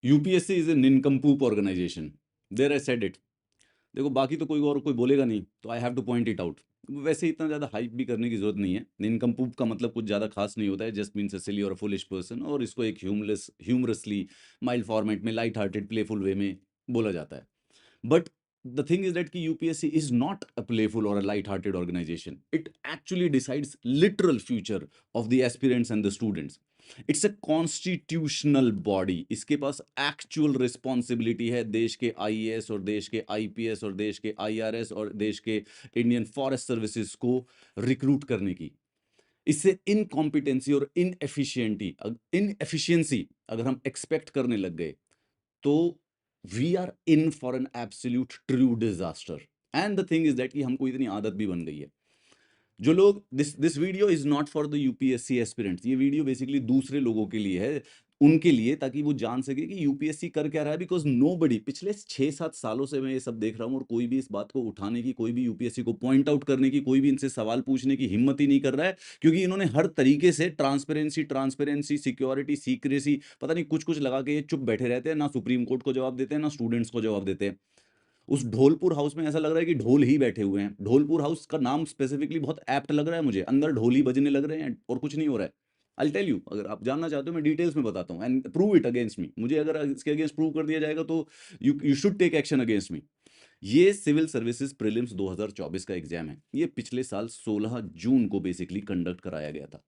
UPSC is a nincompoop organisation, there I said it. देखो बाकी तो कोई बोलेगा नहीं, तो I have to point it out. वैसे इतना ज़्यादा हाइप भी करने की जरूरत नहीं है। निनकम्पूप का मतलब कुछ ज़्यादा खास नहीं होता है, जस्ट मीन्स अ सिली और फुलिश पर्सन, और इसको एक ह्यूमरसली माइल्ड फॉर्मेट में, लाइट हार्टेड प्लेफुल वे में बोला जाता है। But the thing is that ki UPSC is not a playful or a light-hearted organization. It actually decides literal future of the aspirants and the students. It's a constitutional body. इसके पास actual responsibility है देश के IAS और देश के IPS और देश के IRS और देश के इंडियन फॉरेस्ट सर्विसेज को रिक्रूट करने की। इससे इनकॉम्पिटेंसी और इनएफिशिएंसी अगर हम एक्सपेक्ट करने लग गए, तो we are in for an absolute true disaster. And the thing is that कि हमको इतनी आदत भी बन गई है। जो लोग this video is not for the UPSC aspirants, ये वीडियो बेसिकली दूसरे लोगों के लिए है, उनके लिए, ताकि वो जान सके कि यूपीएससी कर क्या रहा है। बिकॉज नोबडी, पिछले 6-7 सालों से मैं ये सब देख रहा हूँ, और कोई भी इस बात को उठाने की, कोई भी यूपीएससी को पॉइंट आउट करने की, कोई भी इनसे सवाल पूछने की हिम्मत ही नहीं कर रहा है। क्योंकि इन्होंने हर तरीके से ट्रांसपेरेंसी, सिक्योरिटी, सीक्रेसी, पता नहीं कुछ कुछ लगा के ये चुप बैठे रहते हैं। ना सुप्रीम कोर्ट को जवाब देते हैं, ना स्टूडेंट्स को जवाब देते हैं। उस ढोलपुर हाउस में ऐसा लग रहा है कि ढोल ही बैठे हुए हैं। ढोलपुर हाउस का नाम स्पेसिफिकली बहुत एप्ट लग रहा है मुझे, अंदर ढोल ही बजने लग रहे हैं और कुछ नहीं हो रहा है। आई टेल यू, अगर आप जानना चाहते हो मैं डिटेल्स में बताता हूँ, and prove it against me. मुझे अगर इसके अगेंस्ट प्रूव कर दिया जाएगा तो you should take action against me. ये सिविल सर्विसेज प्रीलिम्स 2024 का एग्जाम है। ये पिछले साल 16 जून को बेसिकली कंडक्ट कराया गया था।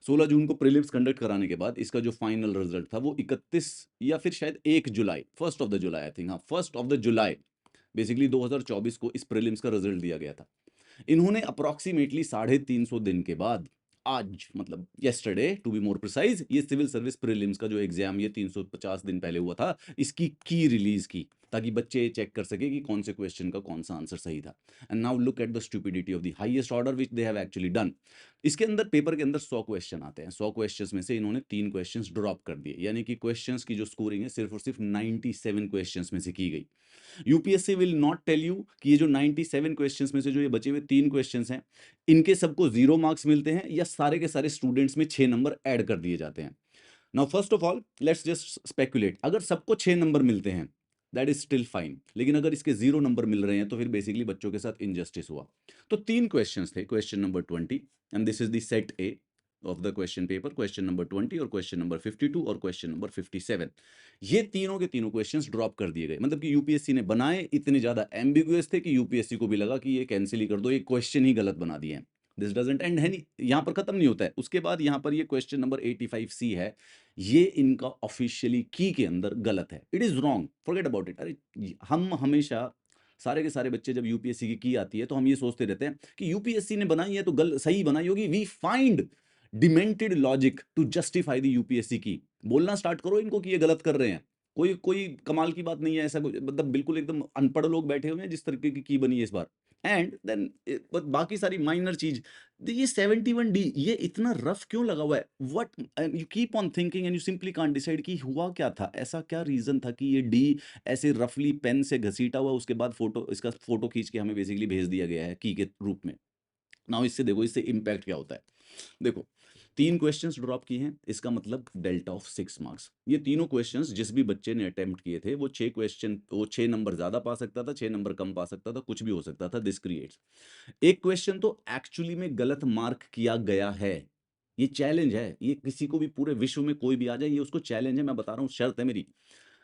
16 जून को प्रीलिम्स कंडक्ट कराने के बाद इसका जो फाइनल रिजल्ट था वो 31 या फिर शायद 1 जुलाई, first of the July, I think, हाँ, first of the July basically 2024 को इस प्रीलिम्स का रिजल्ट दिया गया था। इन्होंने अप्रोक्सीमेटली 350 दिन के बाद, आज मतलब yesterday to be more precise, ये सिविल सर्विस प्रीलिम्स का जो एग्जाम ये 350 दिन पहले हुआ था, इसकी की रिलीज की, ताकि बच्चे चेक कर सके कि कौन से क्वेश्चन का कौन सा आंसर सही था। And now look at the stupidity of the highest order which they have actually done. इसके अंदर, पेपर के अंदर 100 क्वेश्चन आते हैं। 100 क्वेश्चंस में से इन्होंने 3 क्वेश्चंस ड्रॉप कर दिए, यानी कि क्वेश्चंस की जो स्कोरिंग है सिर्फ और सिर्फ 97 क्वेश्चंस में से की गई। UPSC will not tell you कि ये जो 97 क्वेश्चंस में से जो ये बचे हुए 3 क्वेश्चंस हैं, इनके सबको 0 मार्क्स मिलते हैं या सारे के सारे स्टूडेंट्स में 6 नंबर ऐड कर दिए जाते हैं। Now first of all let's just speculate, अगर सबको 6 नंबर मिलते हैं दैट इज स्टिल फाइन, लेकिन अगर इसके 0 नंबर मिल रहे हैं तो फिर बेसिकली बच्चों के साथ इनजस्टिस हुआ। तो 3 क्वेश्चंस थे, question number 20, and this is the set A of the question paper, question number 20 और क्वेश्चन नंबर 52 और क्वेश्चन नंबर 57। ये तीनों के तीनों क्वेश्चंस ड्रॉप कर दिए गए। मतलब कि यूपीएससी ने बनाए इतने ज्यादा एम्बिगुअस थे कि यूपीएससी को भी लगा कि ये कैंसिल ही कर दो, ये क्वेश्चन ही गलत बना दिए हैं। दिस डजंट एंड है नहीं, यहाँ पर खत्म नहीं होता है। उसके बाद यहाँ पर ये क्वेश्चन नंबर 85C है, ये इनका ऑफिशियली की के अंदर गलत है। It is wrong, forget about it. अरे हम हमेशा, सारे के सारे बच्चे जब यूपीएससी की आती है तो हम ये सोचते रहते हैं कि यूपीएससी ने बनाई है तो सही बनाई होगी। We find demented logic to justify the UPSC key. बोलना स्टार्ट करो इनको कि ये गलत कर रहे हैं। कोई कोई कमाल की बात नहीं है, ऐसा मतलब बिल्कुल एकदम अनपढ़ लोग बैठे हुए हैं जिस तरीके की बनी है इस बार। एंड देन बाकी सारी माइनर चीज, ये 71D ये इतना रफ क्यों लगा हुआ है? What, you keep on thinking and you simply can't decide कि हुआ क्या था, ऐसा क्या रीजन था कि ये डी ऐसे रफली पेन से घसीटा हुआ, उसके बाद फोटो, इसका फोटो खींच के हमें बेसिकली भेज दिया गया है की के रूप में। नाउ इससे देखो, इससे इम्पैक्ट क्या होता है। देखो, 3 क्वेश्चंस ड्रॉप किए हैं, इसका मतलब डेल्टा ऑफ 6 मार्क्स। ये तीनों क्वेश्चंस जिस भी बच्चे ने अटेम्प्ट किए थे वो 6 क्वेश्चन, वो 6 नंबर ज्यादा पा सकता था, 6 नंबर कम पा सकता था, कुछ भी हो सकता था। दिस क्रिएट्स, एक क्वेश्चन तो एक्चुअली में गलत मार्क किया गया है। ये चैलेंज है, ये किसी को भी पूरे विश्व में कोई भी आ जाए, ये उसको चैलेंज है। मैं बता रहा हूँ, शर्त है मेरी।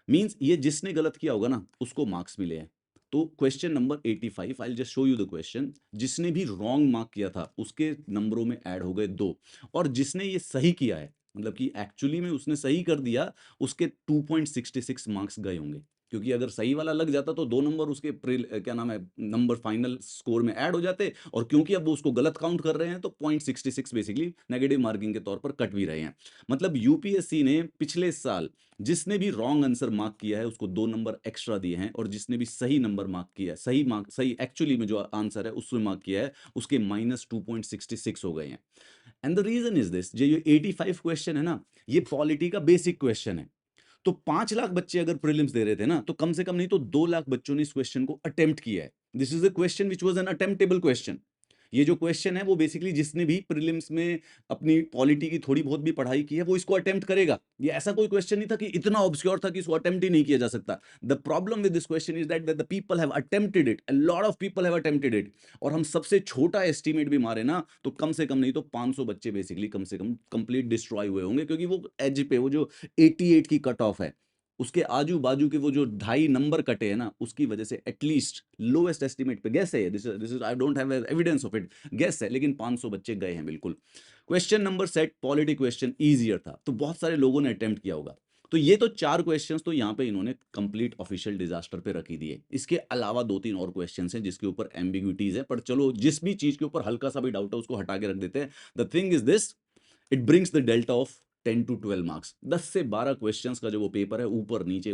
मींस ये जिसने गलत किया होगा ना उसको मार्क्स मिले हैं। तो question number 85, I just show you the question, जिसने भी रॉन्ग मार्क किया था उसके नंबरों में ऐड हो गए 2, और जिसने ये सही किया है, मतलब कि एक्चुअली में उसने सही कर दिया, उसके 2.66 मार्क्स गए होंगे। क्योंकि अगर सही वाला लग जाता तो 2 नंबर उसके क्या नाम है, नंबर फाइनल स्कोर में ऐड हो जाते, और क्योंकि अब वो उसको गलत काउंट कर रहे हैं तो 0.66 बेसिकली नेगेटिव मार्किंग के तौर पर कट भी रहे हैं। मतलब यूपीएससी ने पिछले साल जिसने भी रॉन्ग आंसर मार्क किया है उसको 2 नंबर एक्स्ट्रा दिए हैं, और जिसने भी सही नंबर मार्क किया है, सही एक्चुअली में जो आंसर है उसमें मार्क किया है, उसके -2.66 हो गए हैं। And the reason is this, जो ये 85 क्वेश्चन है ना, ये पॉलिटी का बेसिक क्वेश्चन है। तो 5 लाख बच्चे अगर प्रीलिम्स दे रहे थे ना, तो कम से कम नहीं तो 2 लाख बच्चों ने इस क्वेश्चन को अटेम्प्ट किया है। This is a question which was an attemptable question. ये जो क्वेश्चन है वो बेसिकली जिसने भी प्रीलिम्स में अपनी पॉलिटी की थोड़ी बहुत भी पढ़ाई की है वो इसको अटेम्प्ट करेगा। ये ऐसा कोई क्वेश्चन नहीं था कि इतना ऑब्सक्योर था कि इसको अटेम्प्ट ही नहीं किया जा सकता। The problem with this question is that the people have attempted it, a lot of people have attempted it, और हम सबसे छोटा एस्टिमेट भी मारे ना तो कम से कम नहीं तो 500 बच्चे बेसिकली कम से कम कंप्लीट डिस्ट्रॉय हुए होंगे, क्योंकि वो एज पे वो जो 88 की कट ऑफ है उसके आजू बाजू के वो जो 2.5 नंबर कटे हैं ना उसकी वजह से एटलीस्ट लोएस्ट एस्टिमेट पे गैस है, this is I don't have evidence of it, gas है, लेकिन 500 बच्चे गए हैं बिल्कुल। Question number set polity question easier था तो बहुत सारे लोगों ने अटेम्प्ट किया होगा। तो ये तो 4 क्वेश्चंस तो यहाँ पे इन्होंने कंप्लीट ऑफिशियल डिजास्टर पे रख ही दिए। इसके अलावा 2-3 और क्वेश्चंस हैं जिसके ऊपर एम्बिग्विटीज है, पर चलो जिस भी चीज के ऊपर हल्का सा भी डाउट है उसको हटा के रख देते हैं। The thing is this, it brings the delta of 10 to 12 marks. 10 से 12 क्वेश्चंस का जो वो पेपर है ऊपर नीचे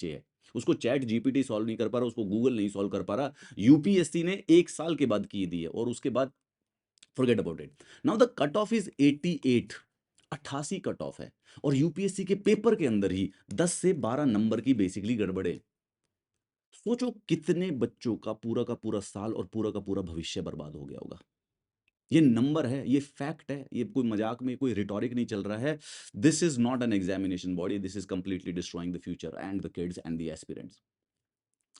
है, उसको चैट जीपीटी सॉल्व नहीं कर पा रहा, उसको गूगल नहीं सॉल्व कर पा रहा, यूपीएससी ने 1 साल के बाद की दी है और उसके बाद forget about it. Now the cut off is 88, 88 cut off है, और यूपीएससी के पेपर के अंदर ही 10 से 12 नंबर की बेसिकली गड़बड़े। सोचो कितने बच्चों का पूरा साल और पूरा का पूरा भविष्य बर्बाद हो गया होगा। ये नंबर है, ये फैक्ट है, ये कोई मजाक में कोई रिटोरिक नहीं चल रहा है। This is not an examination body, this is completely destroying the future and the kids and the aspirants.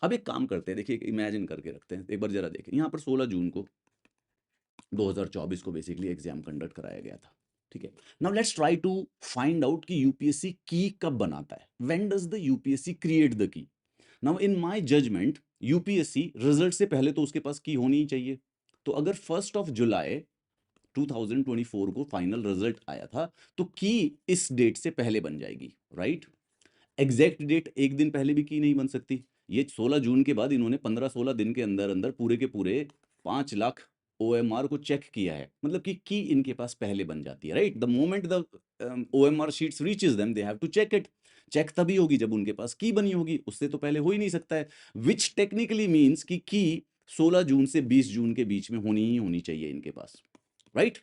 अब एक काम करते हैं, देखिए इमेजिन करके रखते हैं, एक बार जरा देखें, यहाँ पर 16 जून को 2024 को बेसिकली एग्जाम कंडक्ट कराया गया था, ठीक है। Now let's try to find out कि यूपीएससी की कब बनाता है, when does the UPSC create the की। Now in my judgement UPSC result से पहले तो उसके पास की होनी ही चाहिए। तो अगर 1 जुलाई 2024 को फाइनल रिजल्ट आया था तो की इस डेट से पहले बन जाएगी, राइट। एग्जैक्ट डेट एक दिन पहले भी की नहीं बन सकती। ये 16 जून के बाद इन्होंने 15-16 दिन के अंदर अंदर पूरे के पूरे 5 लाख ओएमआर को चेक किया है, मतलब कि की इनके पास पहले बन जाती है, right. The moment the OMR sheets reaches them they have to check it. Check तभी होगी जब उनके पास की बनी होगी, उससे तो पहले हो ही नहीं सकता है, विच टेक्निकली मीन्स कि की 16 जून से 20 जून के बीच में होनी ही होनी चाहिए इनके पास, राइट।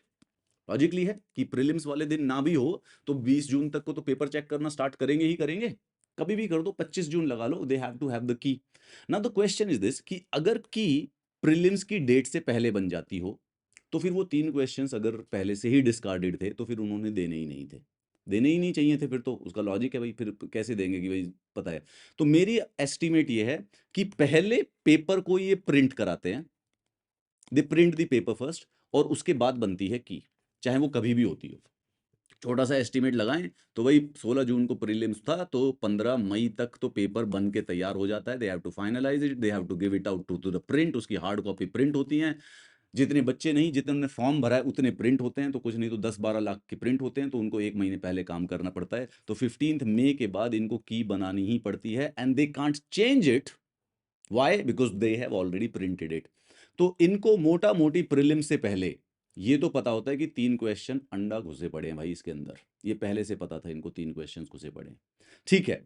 लॉजिकली है कि प्रीलिम्स वाले दिन ना भी हो तो 20 जून तक को तो पेपर चेक करना स्टार्ट करेंगे ही करेंगे, कभी भी कर दो, 25 जून लगा लो, they have to have the की। Now the question is this कि अगर की प्रीलिम्स की डेट से पहले बन जाती हो तो फिर वो 3 क्वेश्चंस अगर पहले से ही डिस्कार्डेड थे तो फिर उन्होंने देने ही नहीं थे, देने ही नहीं चाहिए थे, फिर तो उसका लॉजिक है भाई, फिर कैसे देंगे कि भाई पता है। तो मेरी एस्टिमेट ये है कि पहले पेपर को ये प्रिंट कराते हैं, दे प्रिंट द पेपर फर्स्ट, और उसके बाद बनती है की, चाहे वो कभी भी होती हो। छोटा सा एस्टिमेट लगाएं तो भाई 16 जून को प्रीलिम्स था तो 15 मई तक तो पेपर बन के तैयार हो जाता है, they have to finalise it, they have to give it out to the print, उसकी हार्ड कॉपी प्रिंट होती हैं। जितने बच्चे नहीं, जितने फॉर्म भरा है उतने प्रिंट होते हैं, तो कुछ नहीं तो 10-12 लाख के प्रिंट होते हैं, तो उनको 1 महीने पहले काम करना पड़ता है। तो 15 मई के बाद इनको की बनानी ही पड़ती है and they can't change it. Why? Because they have already printed it. तो इनको मोटा मोटी प्रीलिम से पहले ये तो पता होता है कि 3 क्वेश्चन अंडा घुसे पड़े हैं भाई इसके अंदर, ये पहले से पता था इनको 3 क्वेश्चन घुसे पड़े हैं, ठीक है।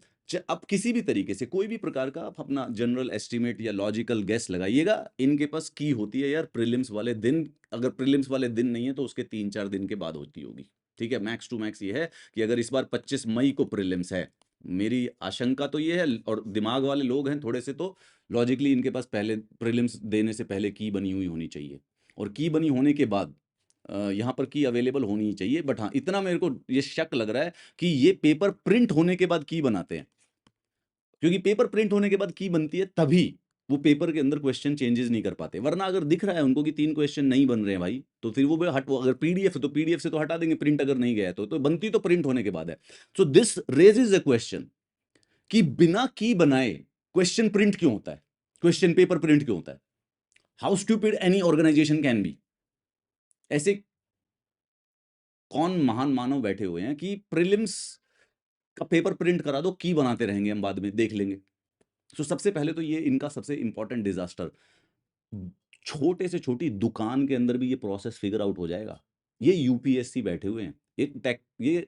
अब किसी भी तरीके से कोई भी प्रकार का आप अपना जनरल एस्टिमेट या लॉजिकल गेस लगाइएगा, इनके पास की होती है यार प्रीलिम्स वाले दिन, अगर प्रीलिम्स वाले दिन नहीं है तो उसके 3-4 दिन के बाद होती होगी, ठीक है। मैक्स टू मैक्स ये है कि अगर इस बार 25 मई को प्रीलिम्स है, मेरी आशंका तो ये है, और दिमाग वाले लोग हैं थोड़े से तो लॉजिकली इनके पास पहले प्रीलिम्स देने से पहले की बनी हुई होनी चाहिए, और की बनी होने के बाद यहाँ पर की अवेलेबल होनी ही चाहिए। बट हाँ इतना मेरे को ये शक लग रहा है कि ये पेपर प्रिंट होने के बाद की बनाते हैं, क्योंकि पेपर प्रिंट होने के बाद की बनती है तभी वो पेपर के अंदर क्वेश्चन चेंजेस नहीं कर पाते, वरना अगर दिख रहा है उनको कि 3 क्वेश्चन नहीं बन रहे हैं भाई तो फिर वो अगर पीडीएफ है तो पीडीएफ से तो हटा देंगे, प्रिंट अगर नहीं गया है तो बनती तो प्रिंट होने के बाद है। So this raises a question कि बिना की बनाए क्वेश्चन प्रिंट क्यों होता है, क्वेश्चन पेपर प्रिंट क्यों होता है, how stupid any organisation can be. ऐसे कौन महान मानव बैठे हुए हैं कि प्रीलिम्स का पेपर प्रिंट करा दो, की बनाते रहेंगे हम बाद में देख लेंगे। तो सबसे पहले तो ये इनका सबसे इंपॉर्टेंट डिजास्टर, छोटे से छोटी दुकान के अंदर भी ये प्रोसेस फिगर आउट हो जाएगा। ये यूपीएससी बैठे हुए हैं, ये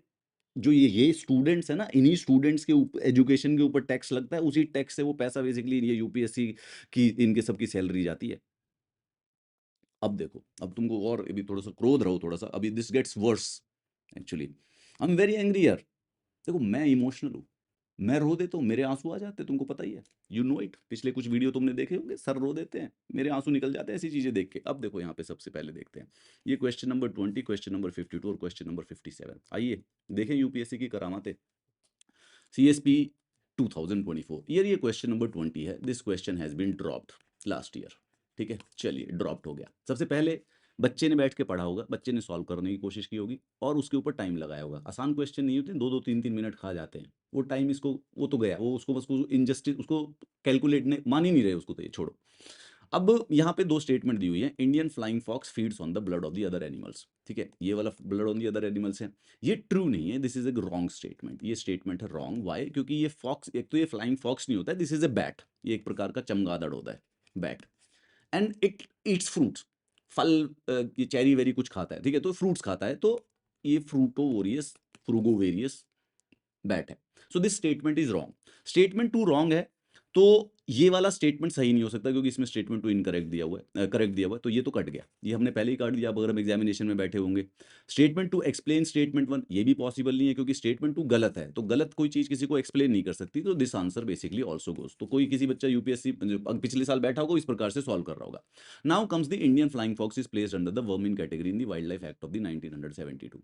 जो ये स्टूडेंट्स है ना, इन्हीं स्टूडेंट्स के ऊपर एजुकेशन के ऊपर टैक्स लगता है, उसी टैक्स से वो पैसा बेसिकली ये यूपीएससी की इनके सबकी सैलरी जाती है। अब देखो, अब तुमको और अभी थोड़ा सा क्रोध रहो, थोड़ा सा अभी this gets worse actually, I am very angry यार। देखो मैं इमोशनल हूँ, मैं रो देता हूँ, मेरे आंसू आ जाते हैं, तुमको पता ही है, यू नो इट। पिछले कुछ वीडियो तुमने देखे होंगे, सर रो देते हैं, मेरे आंसू निकल जाते हैं ऐसी चीजें देख के। अब देखो यहाँ पे सबसे पहले देखते हैं ये क्वेश्चन नंबर 20, क्वेश्चन नंबर 52 और क्वेश्चन नंबर 57। आइए देखें यूपीएससी की करामातें। CSP 2024 ईयर, ये क्वेश्चन नंबर 20 है। This question has been dropped last year. ठीक है, चलिए ड्रॉप्ड हो गया। सबसे पहले बच्चे ने बैठ के पढ़ा होगा, बच्चे ने सॉल्व करने की कोशिश की होगी और उसके ऊपर टाइम लगाया होगा। आसान क्वेश्चन नहीं होते, 2-2 3-3 मिनट खा जाते हैं। वो टाइम इसको, वो तो गया, वो उसको बस इनजस्टिस, उसको कैलकुलेट ने मान ही नहीं रहे उसको, तो ये छोड़ो। अब यहाँ पे दो स्टेटमेंट दी हुई है, Indian flying fox feeds on the blood of the other animals. ठीक है, ये वाला blood on the other animals है, ये ट्रू नहीं है, this is a wrong statement. ये स्टेटमेंट है रॉन्ग। वाई? क्योंकि ये फॉक्स, एक तो ये फ्लाइंग फॉक्स नहीं होता है, दिस इज ए बैट, ये एक प्रकार का चमगादड़ होता है, bat. And it eats fruits, फल, ये चेरी वेरी कुछ खाता है। ठीक है, तो फ्रूट्स खाता है, तो ये फ्रूटोवोरियस, फ्रूगोवेरियस बैट है। So this statement is wrong. Statement two wrong है, तो ये वाला स्टेटमेंट सही नहीं हो सकता, क्योंकि इसमें स्टेटमेंट टू इनकरेक्ट दिया हुआ है, करेक्ट दिया हुआ है, तो ये तो कट गया, ये हमने पहले ही काट दिया। अब अगर हम एग्जामिनेशन में बैठे होंगे, statement two explain statement one, ये भी पॉसिबल नहीं है, क्योंकि स्टेटमेंट टू गलत है, तो गलत कोई चीज किसी को एक्सप्लेन नहीं कर सकती, तो दिस आंसर बेसिकली ऑल्सो गोस। तो कोई किसी बच्चा यूपीएससी पिछले साल बैठा होगा, इस प्रकार से सॉल्व कर रहा होगा। Now comes the Indian flying fox is placed under the vermin category in the wild life act of the 1972।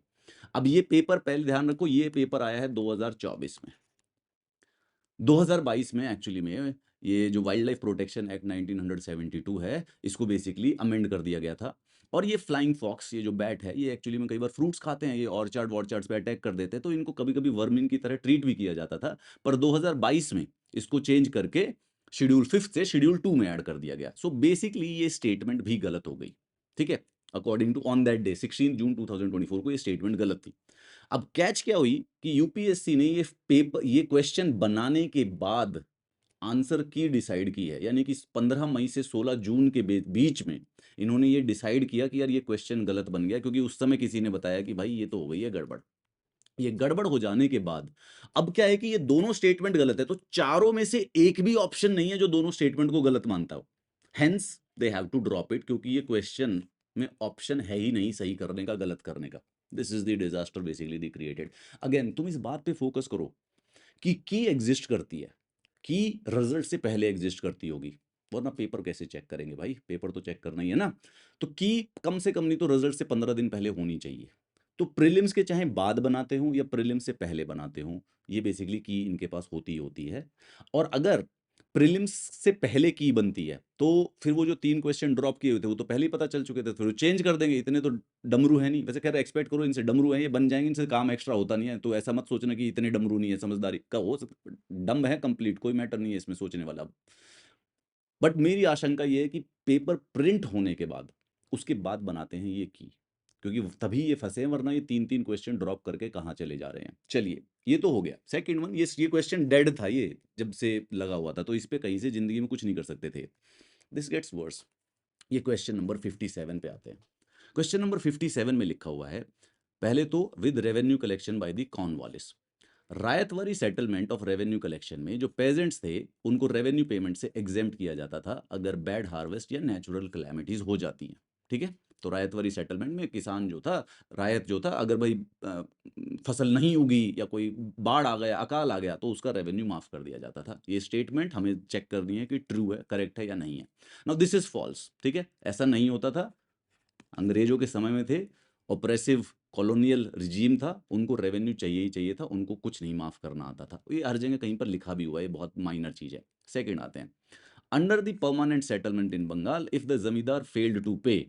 अब ये पेपर, पहले ध्यान रखो, ये पेपर आया है 2024 में। 2022 में एक्चुअली में ये जो वाइल्ड लाइफ प्रोटेक्शन एक्ट 1972 है, इसको बेसिकली अमेंड कर दिया गया था। और ये फ्लाइंग फॉक्स, ये जो बैट है, ये एक्चुअली में कई बार फ्रूट्स खाते हैं, ये ऑर्चार्ड वॉर्चार्ड्स पे अटैक कर देते हैं, तो इनको कभी कभी वर्मिन की तरह ट्रीट भी किया जाता था। पर 2022 में इसको चेंज करके शेड्यूल 5 से शेड्यूल 2 में ऐड कर दिया गया। सो बेसिकली ये स्टेटमेंट भी गलत हो गई। ठीक है, according to on that day 16 June 2024 को ये स्टेटमेंट गलत थी। अब कैच क्या हुई कि यूपीएससी ने ये पेपर, ये क्वेश्चन बनाने के बाद आंसर की डिसाइड की है, यानी कि 15 मई से 16 जून के बीच में इन्होंने ये डिसाइड किया कि यार ये क्वेश्चन गलत बन गया, क्योंकि उस समय किसी ने बताया कि भाई ये तो हो गई है गड़बड़। ये गड़बड़ हो जाने के बाद अब क्या है कि ये दोनों स्टेटमेंट गलत है, तो चारों में से एक भी ऑप्शन नहीं है जो दोनों स्टेटमेंट को गलत मानता हो। Hence they have to drop it, क्योंकि ये क्वेश्चन में ऑप्शन है ही नहीं सही करने का, गलत करने का। This is the disaster basically the created. Again तुम इस बात पे फोकस करो कि की एग्जिस्ट करती है, की रिजल्ट से पहले एग्जिस्ट करती होगी, वरना पेपर कैसे चेक करेंगे भाई, पेपर तो चेक करना ही है ना। तो की कम से कम नहीं तो रिजल्ट से 15 दिन पहले होनी चाहिए। तो प्रीलिम्स के चाहे बाद बनाते हो या प्रीलिम्स से पहले बनाते हो, ये बेसिकली की इनके पास होती ही होती है। और अगर प्रीलिम्स से पहले की बनती है, तो फिर वो जो 3 क्वेश्चन ड्रॉप किए हुए थे वो तो पहले ही पता चल चुके थे, फिर वो चेंज कर देंगे, इतने तो डमरू है नहीं। वैसे खैर एक्सपेक्ट करो इनसे, डमरू है ये, बन जाएंगे, इनसे काम एक्स्ट्रा होता नहीं है, तो ऐसा मत सोचना कि इतने डमरू नहीं है, समझदारी का हो सकता, डम है कंप्लीट, कोई मैटर नहीं है इसमें सोचने वाला। बट मेरी आशंका ये है कि पेपर प्रिंट होने के बाद, उसके बाद बनाते हैं ये की, क्योंकि तभी ये फंसे हैं, वरना ये 3-3 क्वेश्चन ड्रॉप करके कहाँ चले जा रहे हैं। चलिए ये तो हो गया। सेकंड वन, ये क्वेश्चन डेड था, ये जब से लगा हुआ था, तो इस पे कहीं से जिंदगी में कुछ नहीं कर सकते थे। This gets worse. ये क्वेश्चन नंबर 57 पे आते हैं। क्वेश्चन नंबर 57 में लिखा हुआ है, पहले तो with revenue collection by the Cornwallis, Ryotwari settlement of revenue collection में जो पेजेंट्स थे उनको रेवेन्यू पेमेंट से एग्जेम्प्ट किया जाता था अगर बैड हार्वेस्ट या नेचुरल कैलामिटीज हो जाती हैं। ठीक है, तो रायतवारी सेटलमेंट में किसान जो था, रायत जो था, अगर भाई फसल नहीं उगी या कोई बाढ़ आ गया, अकाल आ गया, तो उसका रेवेन्यू माफ कर दिया जाता था। ये स्टेटमेंट हमें चेक करनी है कि ट्रू है, करेक्ट है या नहीं है। Now this is false. ठीक है, ऐसा नहीं होता था। अंग्रेजों के समय में थे, ऑपरेसिव कॉलोनियल रिजीम था, उनको रेवेन्यू चाहिए ही चाहिए था, उनको कुछ नहीं माफ करना आता था। ये हर जगह कहीं पर लिखा भी हुआ है, बहुत माइनर चीज है। सेकंड आते हैं, under the permanent settlement in Bengal if the zamindar failed to pay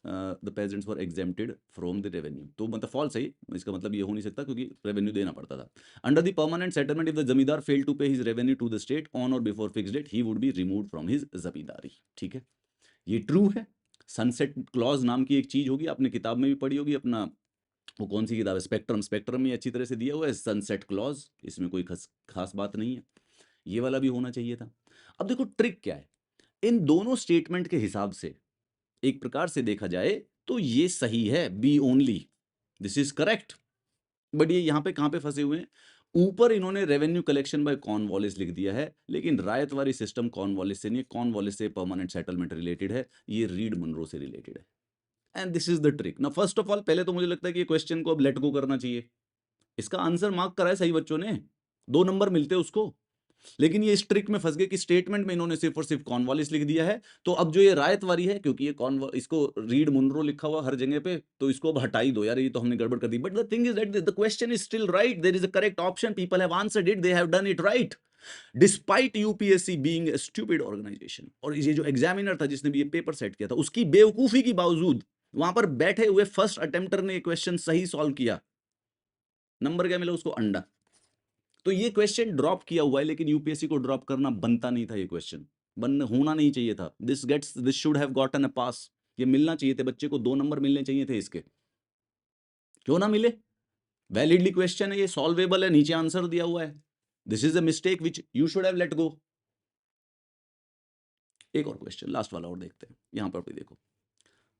the peasants were exempted from the revenue. तो मतलब फॉल्स है, इसका मतलब ये हो नहीं सकता, क्योंकि रेवेन्यू देना पड़ता था। Under the permanent settlement if the zamindar failed to pay his revenue to the state on or before fix date he would be removed from his zamindari. ठीक है, ये ट्रू है। सनसेट क्लॉज नाम की एक चीज होगी, आपने किताब में भी पढ़ी होगी, अपना वो कौन सी किताब है, स्पेक्ट्रम, स्पेक्ट्रम में अच्छी तरह से दिया हुआ है सनसेट क्लॉज, इसमें कोई खास बात नहीं है। ये वाला भी होना चाहिए था। अब देखो ट्रिक क्या है, इन दोनों स्टेटमेंट के हिसाब से एक प्रकार से देखा जाए तो ये सही है, B only, this is correct. But ये यहाँ पे कहाँ पे फंसे हुए हैं, ऊपर इन्होंने रेवेन्यू कलेक्शन बाय कॉर्नवालिस लिख दिया है, लेकिन रायतवारी सिस्टम कॉर्नवालिस से नहीं है, कॉर्नवालिस से परमानेंट सेटलमेंट रिलेटेड है, ये रीड मनरो से रिलेटेड है। And this is the trick ना। फर्स्ट ऑफ ऑल, पहले तो मुझे लगता है कि ये क्वेश्चन को अब लेट गो करना चाहिए, इसका आंसर मार्क करा है सही बच्चों ने, 2 नंबर मिलते उसको। लेकिन ये इस ट्रिक में फंस गए कि स्टेटमेंट में इन्होंने सिर्फ और सिर्फ कॉर्नवालिस लिख दिया है, तो अब जो ये रायतवारी है, क्योंकि ये इसको रीड मुनरो लिखा हुआ हर जगह पे, तो इसको अब हटा ही दो यार, ये तो हमने गड़बड़ कर दी। But the thing is that the question is still right, there is a correct option, people have answered it, they have done it right despite UPSC being a stupid organisation. और ये जो एग्जामिनर था जिसने भी ये paper set किया था, उसकी बेवकूफी के बावजूद वहां पर बैठे हुए फर्स्ट अटेम्प्टर ने क्वेश्चन सही सॉल्व किया, नंबर क्या मिला उसको? अंडा। तो ये क्वेश्चन ड्रॉप किया हुआ है, लेकिन यूपीएससी को ड्रॉप करना बनता नहीं था, ये क्वेश्चन होना नहीं चाहिए था। This should have gotten a pass, ये मिलना चाहिए थे बच्चे को, 2 नंबर मिलने चाहिए थे इसके, क्यों ना मिले? वैलिडली क्वेश्चन है, ये सॉल्वेबल है, नीचे आंसर दिया हुआ है। This is a mistake which you should have let go. एक और क्वेश्चन, लास्ट वाला और देखते हैं। यहां पर देखो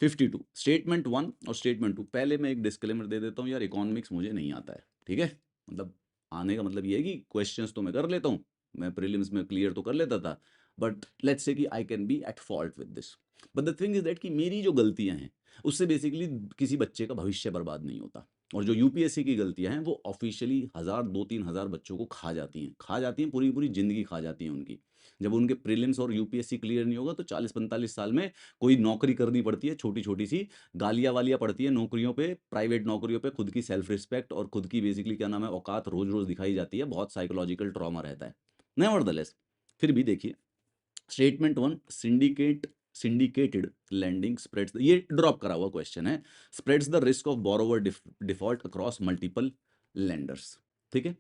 52 स्टेटमेंट 1 और स्टेटमेंट 2। पहले मैं एक डिस्क्लेमर दे देता हूं यार, इकोनॉमिक्स मुझे नहीं आता है, ठीक है? मतलब आने का मतलब ये है कि क्वेश्चंस तो मैं कर लेता हूं, मैं प्रीलिम्स में क्लियर तो कर लेता था, बट लेट्स से कि I can be at fault with this. But the thing is that कि मेरी जो गलतियां हैं उससे बेसिकली किसी बच्चे का भविष्य बर्बाद नहीं होता, और जो यूपीएससी की गलतियां हैं वो ऑफिशियली 1000 2 3 हजार बच्चों को खा जाती हैं, पूरी पूरी जिंदगी खा जाती हैं उनकी। जब उनके प्रीलिम्स और यूपीएससी क्लियर नहीं होगा तो 40 45 साल में कोई नौकरी करनी पड़ती है, छोटी छोटी सी गालियाँ वालियाँ पड़ती है नौकरियों पे, प्राइवेट नौकरियों पे, खुद की सेल्फ रिस्पेक्ट और खुद की बेसिकली क्या नाम है औकात रोज रोज दिखाई जाती है, बहुत साइकोलॉजिकल ट्रॉमा रहता है। नेवरदलेस फिर भी देखिए, स्टेटमेंट 1 सिंडिकेटेड लैंडिंग स्प्रेड्स, ये ड्रॉप करा हुआ क्वेश्चन है, spreads the risk of borrower default across multiple lenders. ठीक है,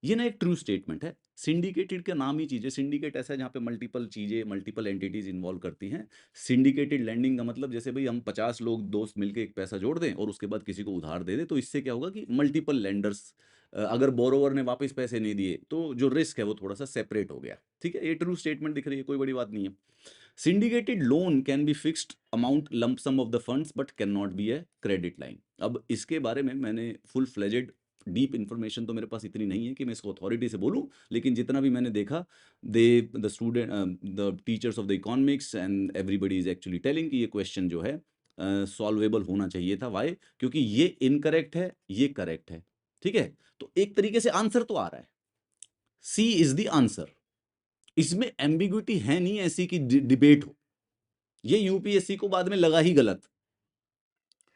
ये ना एक ट्रू स्टेटमेंट है। सिंडिकेटेड का नाम ही चीज़ है, सिंडिकेट ऐसा है जहाँ पे मल्टीपल चीज़ें, मल्टीपल एंटिटीज इन्वॉल्व करती हैं। सिंडिकेटेड लैंडिंग का मतलब जैसे भाई हम 50 लोग दोस्त मिलके एक पैसा जोड़ दें और उसके बाद किसी को उधार दे दें, तो इससे क्या होगा कि मल्टीपल लेंडर्स, अगर बोरोवर ने वापस पैसे नहीं दिए तो जो रिस्क है वो थोड़ा सा सेपरेट हो गया। ठीक है, ये ट्रू स्टेटमेंट दिख रही है, कोई बड़ी बात नहीं है। Syndicated loan can be fixed amount lump sum of the funds but can not be a credit line. अब इसके बारे में मैंने फुल फ्लेजेड डीप इन्फॉर्मेशन तो मेरे पास इतनी नहीं है कि मैं इसको अथॉरिटी से बोलूं, लेकिन जितना भी मैंने देखा, they the student the teachers of the economics and everybody is actually telling कि ये क्वेश्चन जो है सॉल्वेबल होना चाहिए था। वाई? क्योंकि ये इनकरेक्ट है, ये करेक्ट है। ठीक है, तो एक तरीके से आंसर तो आ रहा है, सी इज द आंसर। इसमें एम्बिग्विटी है नहीं ऐसी कि डिबेट हो। ये यूपीएससी को बाद में लगा ही गलत,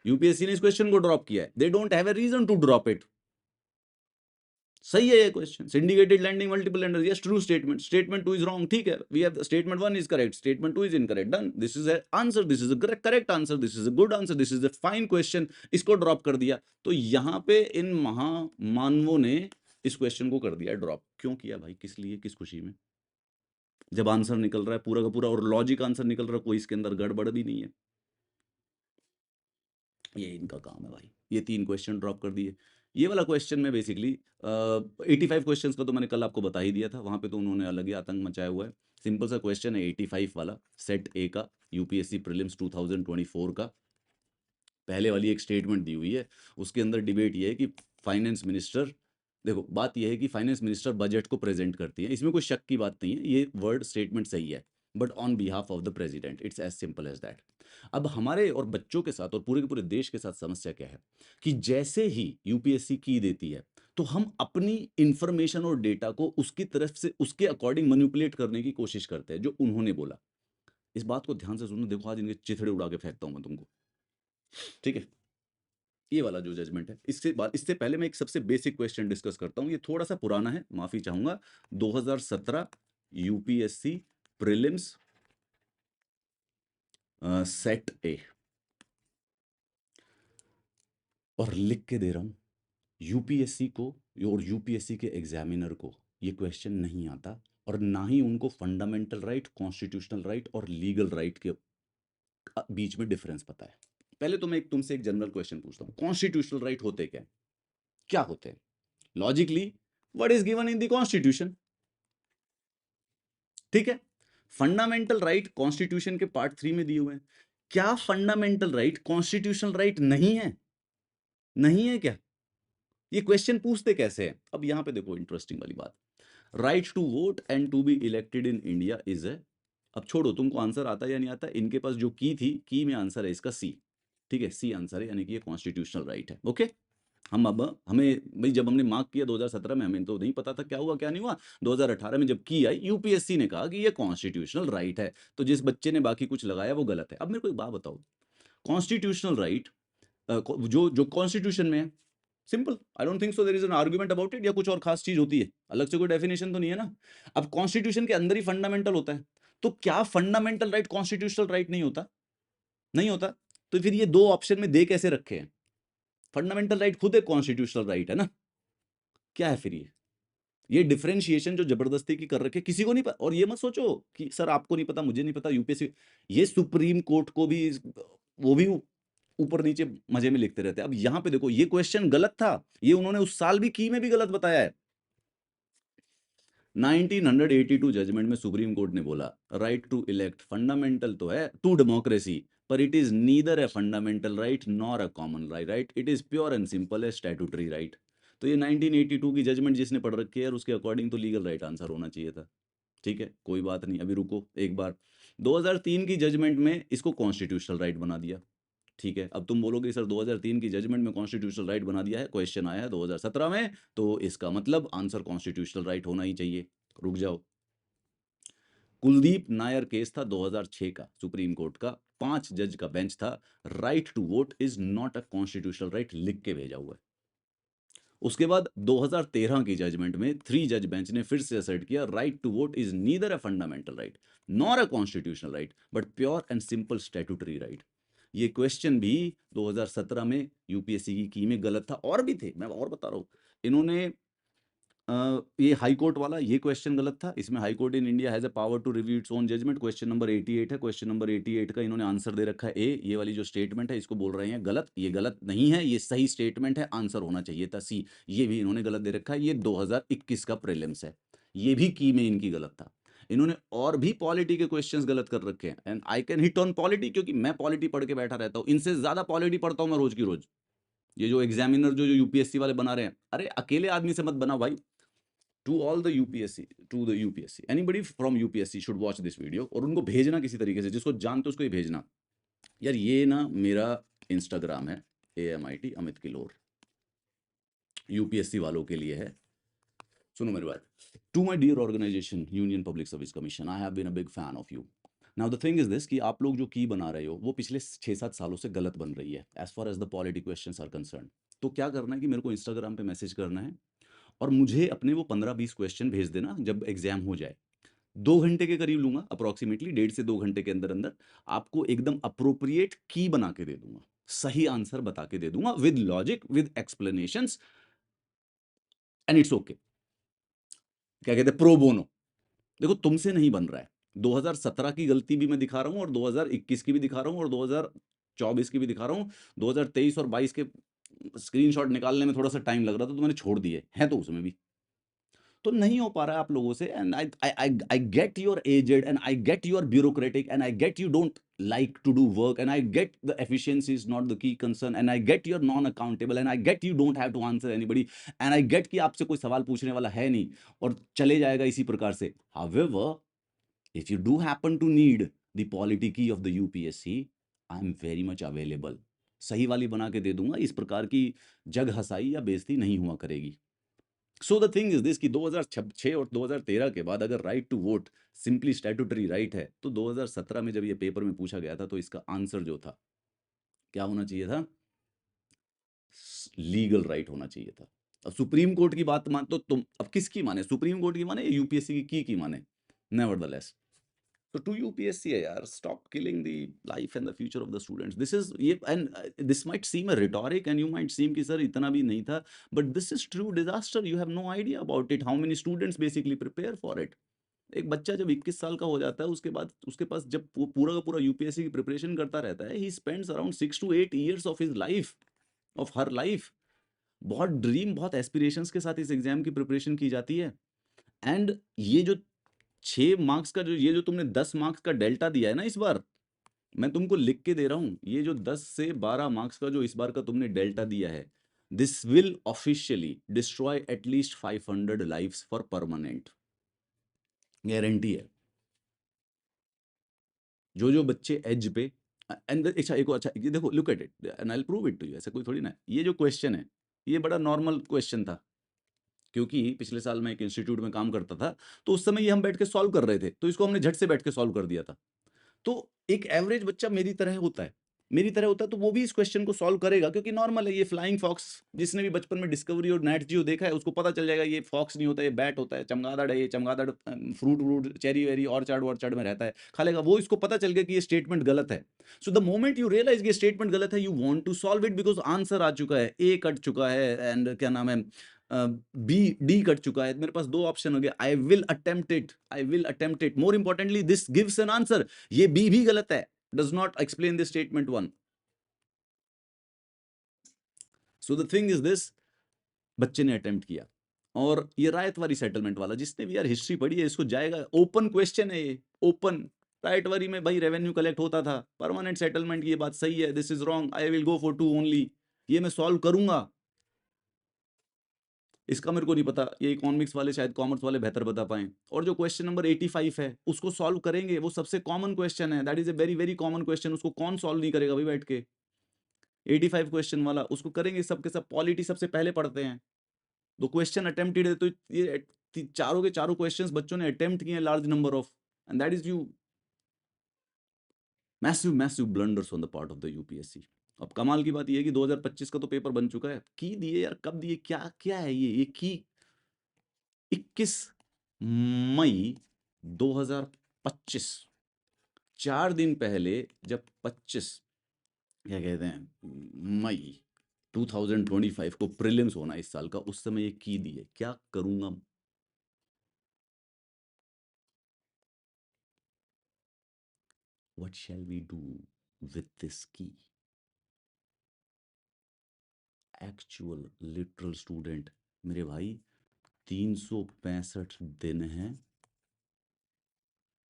यूपीएससी ने इस क्वेश्चन को ड्रॉप किया है, they don't have a reason to drop it. सही है ये question, syndicated lending multiple lenders, yes true statement, statement 2 is wrong, ठीक है, we have statement 1 is correct, statement 2 is incorrect, done, this is a answer, this is a correct answer, this is a good answer, this is a fine question. इसको drop कर दिया, तो यहां पे इन महामानवों ने इस क्वेश्चन को कर दिया ड्रॉप। क्यों किया भाई, किस लिए, किस खुशी में? जब आंसर निकल रहा है पूरा का पूरा और लॉजिक आंसर निकल रहा है, कोई इसके अंदर गड़बड़ भी नहीं है। ये इनका काम है भाई, ये 3 क्वेश्चन ड्रॉप कर दिए। ये वाला क्वेश्चन में बेसिकली 85 क्वेश्चंस का तो मैंने कल आपको बता ही दिया था, वहाँ पे तो उन्होंने अलग ही आतंक मचाया हुआ है। सिंपल सा क्वेश्चन है 85 वाला, सेट ए का, यूपीएससी प्रीलिम्स 2024 का। पहले वाली एक स्टेटमेंट दी हुई है, उसके अंदर डिबेट ये है कि फाइनेंस मिनिस्टर, देखो बात यह है कि फाइनेंस मिनिस्टर बजट को प्रेजेंट करती है, इसमें कोई शक की बात नहीं है, ये वर्ड स्टेटमेंट सही है, but on behalf of the president, it's as simple as that. अब हमारे और बच्चों के साथ और पूरे के पूरे देश के साथ समस्या क्या है कि जैसे ही यूपीएससी की देती है तो हम अपनी इंफॉर्मेशन और डेटा को उसकी तरफ से उसके अकॉर्डिंग मैनिपुलेट करने की कोशिश करते हैं, जो उन्होंने बोला। इस बात को ध्यान से सुनो, देखो आज इनके चिथड़े उड़ा के फेंकता हूं मैं तुमको। ठीक है, ये वाला जो जजमेंट है, इससे पहले मैं एक सबसे बेसिक क्वेश्चन डिस्कस करता हूं, ये थोड़ा सा पुराना है, माफी चाहूंगा। 2017 यूपीएससी प्रीलिम्स सेट ए, और लिख के दे रहा हूं, यूपीएससी को और यूपीएससी के एग्जामिनर को ये क्वेश्चन नहीं आता, और ना ही उनको फंडामेंटल राइट, कॉन्स्टिट्यूशनल राइट और लीगल राइट के बीच में डिफरेंस पता है। पहले तो मैं तुमसे एक जनरल क्वेश्चन पूछता हूं, कॉन्स्टिट्यूशनल राइट होते क्या, क्या होते हैं logically? What is given in the constitution? ठीक है, फंडामेंटल राइट कॉन्स्टिट्यूशन के पार्ट 3 में दिए हुए हैं। क्या फंडामेंटल राइट कॉन्स्टिट्यूशनल राइट नहीं है? नहीं है क्या? ये क्वेश्चन पूछते कैसे हैं? अब यहां पे देखो इंटरेस्टिंग वाली बात, right to vote and to be elected in India is a, अब छोड़ो तुमको आंसर आता है या नहीं आता, इनके पास जो की थी, की में आंसर है इसका सी। ठीक है, सी आंसर है, यानी कि ये कॉन्स्टिट्यूशनल राइट है। ओके, अब हमें भाई जब हमने मार्क किया 2017 में, हमें तो नहीं पता था क्या हुआ क्या नहीं हुआ। 2018 में जब की आई, यूपीएससी ने कहा कि ये कॉन्स्टिट्यूशनल राइट है, तो जिस बच्चे ने बाकी कुछ लगाया वो गलत है। अब मेरे को एक बात बताओ, कॉन्स्टिट्यूशनल राइट जो जो कॉन्स्टिट्यूशन में है, simple, I don't think so there is an argument about it, या कुछ और खास चीज होती है, अलग से कोई डेफिनेशन तो नहीं है ना। अब कॉन्स्टिट्यूशन के अंदर ही फंडामेंटल होता है, तो क्या फंडामेंटल राइट कॉन्स्टिट्यूशनल राइट नहीं होता? नहीं होता। तो फिर ये दो ऑप्शन में दे कैसे रखे हैं? फंडामेंटल राइट खुद एक कॉन्स्टिट्यूशनल राइट है ना, क्या है फिर ये डिफरेंशिएशन जो जबरदस्ती की कर रखे, किसी को नहीं पता। और ये मत सोचो कि सर आपको नहीं पता, मुझे नहीं पता, यूपीएससी, ये सुप्रीम कोर्ट को भी, वो भी ऊपर नीचे मजे में लिखते रहते हैं। अब यहां पे देखो, ये क्वेश्चन गलत था, ये उन्होंने उस साल भी की में भी गलत बताया है। 1982 जजमेंट में सुप्रीम कोर्ट ने बोला, राइट टू इलेक्ट फंडामेंटल तो है टू डेमोक्रेसी, पर it is neither a fundamental right nor a common right, it is pure and simple A statutory right. तो ये 1982 की जजमेंट जिसने पढ़ रखी है, और उसके अकॉर्डिंग तो लीगल राइट आंसर होना चाहिए था। ठीक है, कोई बात नहीं, अभी रुको एक बार। 2003 की जजमेंट में इसको कॉन्स्टिट्यूशनल राइट बना दिया। ठीक है, अब तुम बोलोगे सर 2003 की जजमेंट में कॉन्स्टिट्यूशनल राइट बना दिया है, क्वेश्चन आया है 2017 में, तो इसका मतलब आंसर कॉन्स्टिट्यूशनल राइट होना ही चाहिए। रुक जाओ, कुलदीप नायर केस था 2006 का, सुप्रीम कोर्ट का, 5 जज का बेंच था, right to vote is not a constitutional right लिख के भेजा हुआ है। उसके बाद 2013 की जजमेंट में 3 जज बेंच ने फिर से असर्ट किया, right to vote is neither a fundamental right nor a constitutional right but pure and simple statutory right. ये क्वेश्चन भी 2017 में यूपीएससी की में गलत था, और भी थे, मैं और बता रहा हूँ। इन्होंने ये हाई कोर्ट वाला, ये क्वेश्चन गलत था, इसमें high court in India has a power to review its own judgement, question number 88 है, क्वेश्चन नंबर 88 का इन्होंने आंसर दे रखा है ए, ये वाली जो स्टेटमेंट है इसको बोल रहे हैं गलत, ये गलत नहीं है, ये सही स्टेटमेंट है, आंसर होना चाहिए था सी, ये भी इन्होंने गलत दे रखा है। ये 2021 का प्रीलिम्स है, ये भी की में इनकी गलत था। इन्होंने और भी पॉलिटी के क्वेश्चंस गलत कर रखे हैं, and I can hit on polity, क्योंकि मैं पॉलिटी पढ़ के बैठा रहता हूँ, इनसे ज्यादा पॉलिटी पढ़ता हूँ मैं रोज की रोज। ये जो एग्जामिनर जो यूपीएससी वाले बना रहे हैं, अरे अकेले आदमी से मत बनाओ भाई। To all the UPSC, to the UPSC, anybody from UPSC should watch this video, और उनको भेजना किसी तरीके से, जिसको जानते हो उसको ही भेजना। यार ये ना मेरा इंस्टाग्राम है, AMIT अमित किलोर, यूपीएससी वालों के लिए है। सुनो मेरी बात, to my dear organisation Union Public Service Commission, I have been a big fan of you. Now the thing is this कि आप लोग जो की बना रहे हो वो पिछले 6-7 सालों से गलत बन रही है, as far as the polity questions are concern. तो क्या करना है कि मेरे को इंस्टाग्राम पे मैसेज करना है, और मुझे अपने वो 15-20 क्वेश्चन भेज देना जब एग्जाम हो जाए। 2 घंटे के करीब लूंगा अप्रोक्सीमेटली, 1.5 से 2 घंटे के अंदर अंदर आपको एकदम अप्रोप्रिएट की बना के दे दूंगा, सही आंसर बता के दे दूंगा, with logic, with explanations, and it's okay. क्या कहते हैं, प्रो बोनो। देखो तुमसे नहीं बन रहा है, 2017 की गलती भी मैं दिखा रहा हूं, और 2021 की भी दिखा रहा हूं, और 2024 की भी दिखा रहा हूं। 2023 और 22 के स्क्रीनशॉट निकालने में थोड़ा सा टाइम लग रहा था, तो मैंने छोड़ दिए हैं, तो उसमें भी तो नहीं हो पा रहा है आप लोगों से। And I get your aged, and I get your bureaucratic, and I get you don't like to do work, and I get the efficiency is not the key concern, and I get you're non accountable, and I get you don't have to answer anybody, and I get कि आपसे कोई सवाल पूछने वाला है नहीं और चले जाएगा इसी प्रकार से। However, if you do happen to need the polity key of the UPSC, I am very much available, सही वाली बना के दे दूंगा, इस प्रकार की जग हसाई या बेइज्जती नहीं हुआ करेगी। So the thing is this कि 2006 और 2013 के बाद अगर right to vote simply statutory right है, तो 2017 में जब ये पेपर में पूछा गया था, तो इसका आंसर जो था क्या होना चाहिए था? लीगल राइट होना चाहिए था। अब सुप्रीम कोर्ट की बात मान तो तुम अब किसकी माने, सुप्रीम कोर्ट की माने या यूपीएससी की माने? नेवरदलेस, so to UPSC है यार, stop killing the life and the future of the students. This is ये, and this might seem a rhetoric and you might seem कि सर इतना भी नहीं था, but this is true disaster. You have no idea about it. How many students basically prepare for it? एक बच्चा जब 21 साल का हो जाता है, उसके बाद उसके पास जब पूरा का पूरा यूपीएससी की प्रिपरेशन करता रहता है, he spends around 6 to 8 years of his life, of her life. बहुत ड्रीम, बहुत एस्पिरेशंस के साथ इस एग्जाम की प्रिपरेशन की जाती है। एंड ये जो 6 मार्क्स का जो, ये जो तुमने 10 मार्क्स का डेल्टा दिया है ना इस बार, मैं तुमको लिख के दे रहा हूं, ये जो 10 से 12 मार्क्स का जो इस बार का तुमने डेल्टा दिया है, this will officially destroy at least 500 lives for permanent, guarantee है। जो जो बच्चे एज पे, एंड अच्छा एक और, अच्छा ये देखो, look at it and I will prove it to you, ऐसा कोई थोड़ी ना है। ये जो क्वेश्चन है, ये बड़ा नॉर्मल क्वेश्चन था, क्योंकि पिछले साल मैं एक इंस्टीट्यूट में काम करता था, तो उस समय ये हम बैठ के सॉल्व कर रहे थे, तो इसको हमने झट से बैठ के सॉल्व कर दिया था। तो एक एवरेज बच्चा मेरी तरह होता है, मेरी तरह होता है, तो वो भी इस क्वेश्चन को सॉल्व करेगा, क्योंकि नॉर्मल है। ये फ्लाइंग फॉक्स, जिसने भी बचपन में डिस्कवरी और नेट जियो देखा है, उसको पता चल जाएगा ये फॉक्स नहीं होता, ये बैट होता है, चमगादड़ है, ये चमगादड़ फ्रूट व्रूट चेरी वेरी ऑर्चर्ड वर्चर्ड में रहता है, खा लेगा। वो इसको पता चल गया कि ये स्टेटमेंट गलत है। So the moment you realise ये स्टेटमेंट गलत है, you want to solve it, because answer आ चुका है, ए कट चुका है, एंड क्या नाम है, बी डी कट चुका है, मेरे पास दो ऑप्शन हो गए, I will attempt it, I will attempt it. More importantly this gives an answer, ये बी भी गलत है, does not explain the statement one. So the thing is this, बच्चे ने अटेम्प्ट किया, और ये रायतवारी सेटलमेंट वाला, जिसने भी यार हिस्ट्री पढ़ी है, इसको जाएगा, ओपन क्वेश्चन है ये, ओपन। रायतवारी में भाई रेवेन्यू कलेक्ट होता था, परमानेंट सेटलमेंट की ये बात सही है, this is wrong, I will go for two only, ये मैं सॉल्व करूंगा। इसका मेरे को नहीं पता, ये इकोनॉमिक्स वाले शायद कॉमर्स वाले बेहतर बता पाए। और जो क्वेश्चन नंबर 85 है उसको सॉल्व करेंगे, वो सबसे कॉमन क्वेश्चन है, that is a very very common question, उसको कौन सॉल्व नहीं करेगा भाई बैठ के। 85 क्वेश्चन वाला उसको करेंगे, सबके सब पॉलिटी सबसे पहले पढ़ते हैं, दो क्वेश्चन अटेम्प्टेड है, तो ये चारों के चारों क्वेश्चंस बच्चों ने अटेम्प्ट किए, large number of, and that is you massive massive blunders on the part of the UPSC. अब कमाल की बात ये है कि 2025 का तो पेपर बन चुका है, की दिए यार, कब दिए, क्या क्या है ये की 21 मई 2025, 4 दिन पहले, जब 25 क्या कहते हैं मई 2025 को प्रीलिम्स होना इस साल का, उस समय ये की दी है, क्या करूंगा। What shall we do with this key? Actual literal student, मेरे भाई 365 दिन हैं,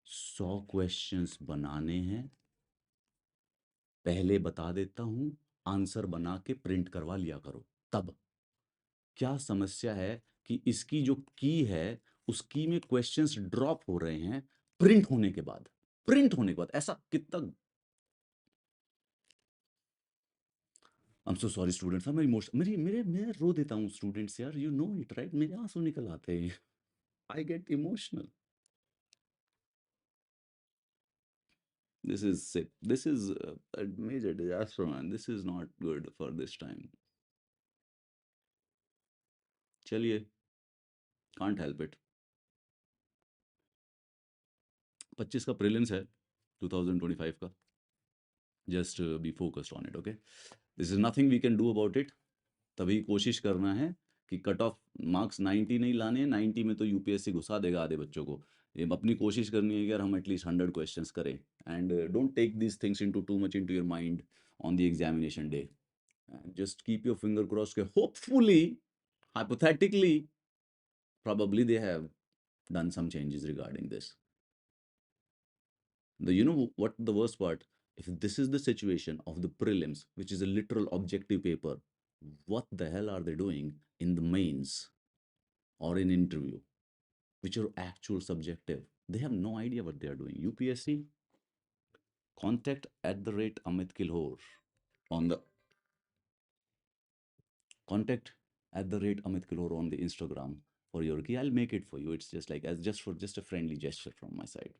100 क्वेश्चंस बनाने हैं, पहले बता देता हूं, आंसर बना के प्रिंट करवा लिया करो। तब क्या समस्या है कि इसकी जो की है, उस की में क्वेश्चंस ड्रॉप हो रहे हैं प्रिंट होने के बाद, प्रिंट होने के बाद। ऐसा कितना, I am so sorry students, मैं इमोशन, मैं रो देता हूँ स्टूडेंट्स यार, यू नो इट राइट, मेरे आंसू निकल आते हैं, I get emotional. This is sick. This is a major disaster, man. This is not good for this time. चलिए, can't help it. 25 का प्रीलिम्स है 2025 का, just be focused on it, okay. This is nothing we can do about it. तभी कोशिश करना है कि cut off marks 90 नहीं लाने हैं, 90 में तो यूपीएससी घुसा देगा आधे बच्चों को। ये अपनी कोशिश करनी है कि यार हम एटलीस्ट 100 क्वेश्चंस करें, and don't take this things into too much into your mind on the examination day. Just keep your finger cross के hopefully, hypothetically, probably they have done some changes regarding this. You know what the worst part? If this is the situation of the prelims, which is a literal objective paper, what the hell are they doing in the mains or in interview, which are actual subjective? They have no idea what they are doing. UPSC, contact at the rate Amit Kilhor on the contact at the rate Amit Kilhor on the Instagram for your key. I'll make it for you. It's just like as just for just a friendly gesture from my side.